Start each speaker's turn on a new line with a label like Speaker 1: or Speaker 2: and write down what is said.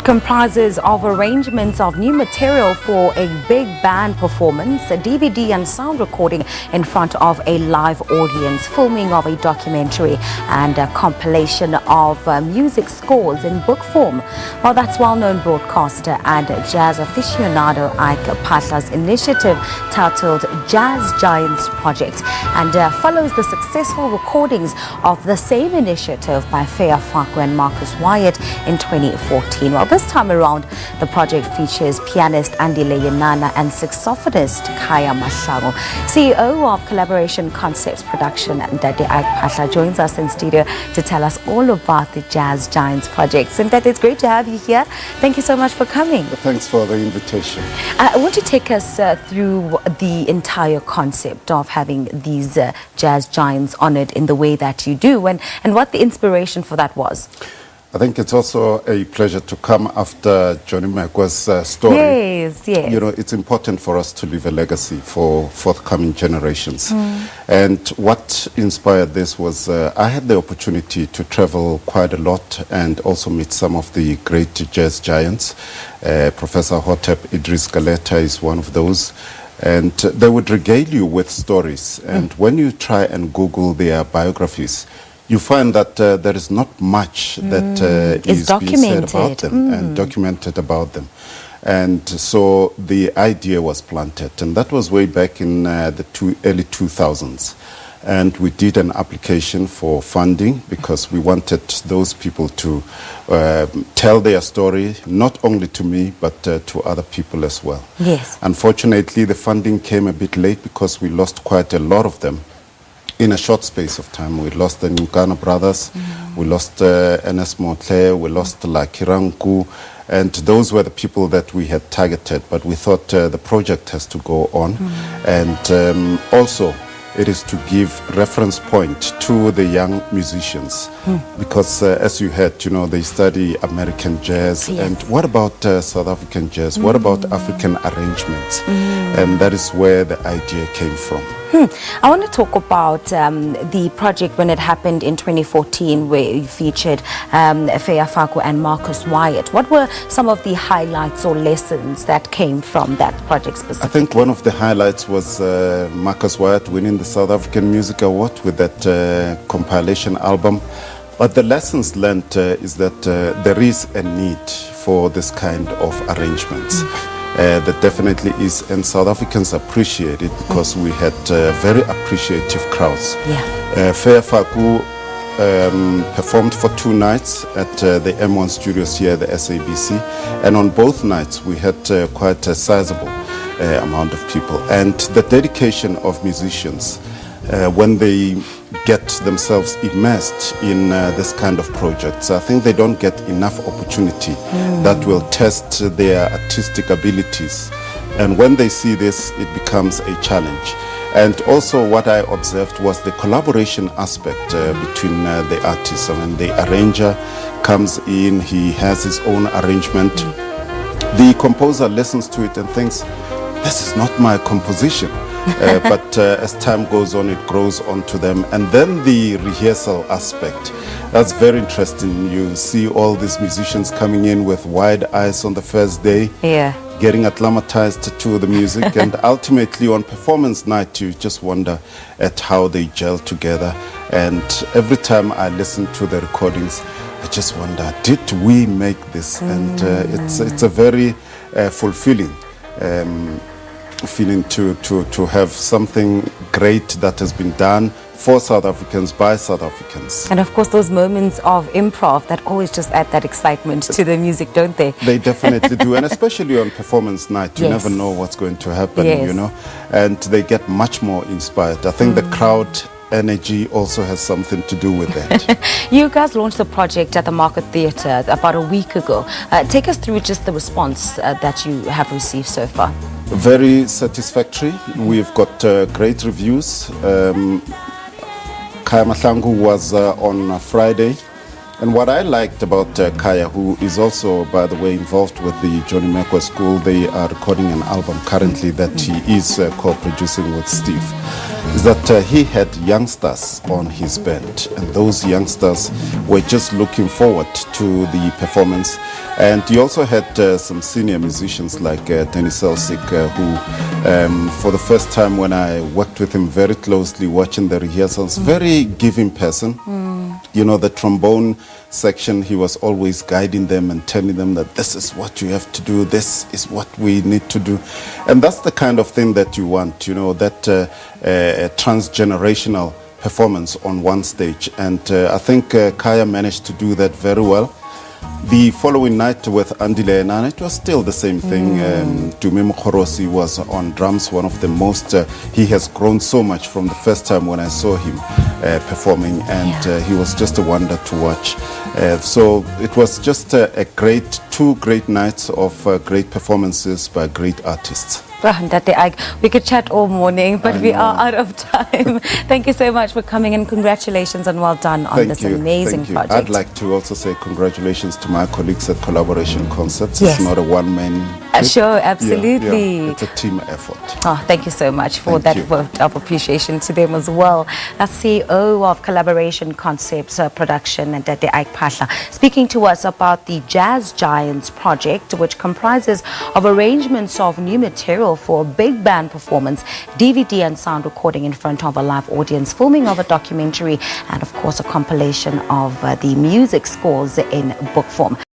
Speaker 1: comprises of arrangements of new material for a big band performance, a DVD and sound recording in front of a live audience, filming of a documentary, and a compilation of music scores in book form. Well, that's well-known broadcaster and jazz aficionado Ike Phahla's initiative titled Jazz Giants Project, and follows the successful recordings of the same initiative by Feya, Faku and Wyatt in 2014. Well, this time around, the project features pianist Andile Yenana and saxophonist Khaya Mahlangu. CEO of Collaboration Concepts Production, Ndade Ike Phaahla, joins us in studio to tell us all about the Jazz Giants projects. And Ndade, it's great to have you here. Thank you so much for coming.
Speaker 2: Thanks for the invitation.
Speaker 1: I want to take us through the entire concept of having these jazz giants honored in the way that you do, and what the inspiration for that was.
Speaker 2: I think it's also a pleasure to come after Johnny Magwa's story.
Speaker 1: Yes, yes.
Speaker 2: You know, it's important for us to leave a legacy for forthcoming generations. And what inspired this was I had the opportunity to travel quite a lot and also meet some of the great jazz giants. Professor Hotep Idris Galeta is one of those. And they would regale you with stories. And when you try and Google their biographies, you find that there is not much that is being said about them and documented about them. And so the idea was planted, and that was way back in the early 2000s. And we did an application for funding because we wanted those people to tell their story, not only to me, but to other people as well.
Speaker 1: Yes.
Speaker 2: Unfortunately, the funding came a bit late because we lost quite a lot of them in a short space of time. We lost the Nkana brothers, we lost Enes Motle, we lost Kiranku, and those were the people that we had targeted. But we thought the project has to go on, and also it is to give reference point to the young musicians, because as you heard, you know, they study American jazz, and what about South African jazz? What about African arrangements? And that is where the idea came from.
Speaker 1: I want to talk about the project when it happened in 2014, where you featured Feya, Faku and Wyatt. What were some of the highlights or lessons that came from that project specifically?
Speaker 2: I think one of the highlights was Wyatt winning the South African Music Award with that compilation album. But the lessons learned is that there is a need for this kind of arrangements. That definitely is, and South Africans appreciate it because we had very appreciative crowds. Feya, Faku performed for 2 nights at the M1 studios here at the SABC, and on both nights we had quite a sizable amount of people. And the dedication of musicians when they get themselves immersed in this kind of projects, I think they don't get enough opportunity that will test their artistic abilities. And when they see this, it becomes a challenge. And also what I observed was the collaboration aspect between the artists. I mean, the arranger comes in, he has his own arrangement. The composer listens to it and thinks, this is not my composition. But as time goes on, it grows onto them. And then the rehearsal aspect, that's very interesting. You see all these musicians coming in with wide eyes on the first day, getting acclimatized to the music. And ultimately on performance night, you just wonder at how they gel together. And every time I listen to the recordings, I just wonder, did we make this? And it's a very fulfilling feeling to have something great that has been done for South Africans by South Africans.
Speaker 1: And of course those moments of improv that always just add that excitement to the music, don't they?
Speaker 2: They definitely do, and especially on performance night, you never know what's going to happen, you know, and they get much more inspired. I think the crowd energy also has something to do with that.
Speaker 1: You guys launched the project at the Market Theatre about a week ago. Take us through just the response that you have received so far.
Speaker 2: Very satisfactory. We've got great reviews. Khaya Mahlangu was on Friday And what I liked about Khaya, who is also, by the way, involved with the Johnny Mekwa School, they are recording an album currently that he is co-producing with Steve, is that he had youngsters on his band, and those youngsters were just looking forward to the performance. And he also had some senior musicians like Dennis Elsik, who for the first time when I worked with him very closely, watching the rehearsals, very giving person. You know, the trombone section, he was always guiding them and telling them that this is what you have to do, this is what we need to do. And that's the kind of thing that you want, you know, that transgenerational performance on one stage. And I think Khaya managed to do that very well. The following night with Andile Yenana, it was still the same thing. Dumi Mkhorosi was on drums, one of the most, he has grown so much from the first time when I saw him performing, and he was just a wonder to watch. So it was just two great nights of great performances by great artists.
Speaker 1: We could chat all morning, but we are out of time. Thank you so much for coming, and congratulations and well done on this amazing project.
Speaker 2: I'd like to also say congratulations to my colleagues at Collaboration Concepts. It's not a one-man.
Speaker 1: Sure, absolutely.
Speaker 2: It's a team effort.
Speaker 1: Oh, thank you so much for that vote of appreciation to them as well. As CEO of Collaboration Concepts Production, and Ike Phaahla, speaking to us about the Jazz Giants project, which comprises of arrangements of new material for a big band performance, DVD and sound recording in front of a live audience, filming of a documentary, and of course a compilation of the music scores in book form.